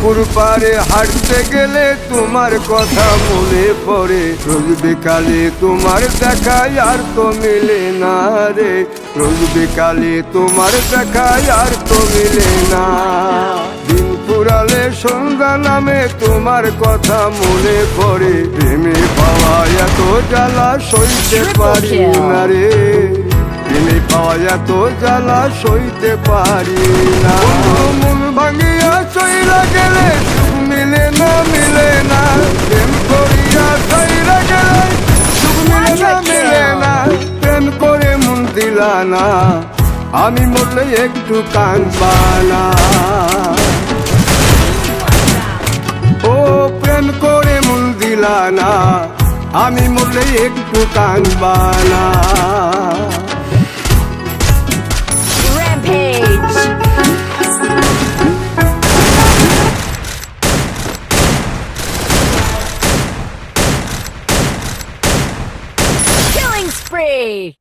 পুকুর পাড়ে হাঁটতে গেলে তোমার কথা মনে পড়ে, রোজ বিকালে তোমার দেখা আর তো মিলে না রে, রোজ বিকালে তোমার দেখা আর তো মিলে না। দিন ফুরালে সন্ধ্যা নামে তোমার কথা মনে পড়ে, প্রেমে পাওয়া এত জ্বালা সইতে পারি না রে, প্রেমে পাওয়া এত জ্বালা সইতে পারি না। মন ভাঙিয়া চইলা গেলে সুখ মিলে না, মিলে না, প্রেম করিয়া চইলা গেলে সুখ মিলে না, মিলে না, প্রেম করে মন দিলা না, আমি মরলে একটু কাঁদবা না। ও প্রেম করে মন দিলা না, আমি মরলে একটু কাঁদবা না। Rampage! Killing spree!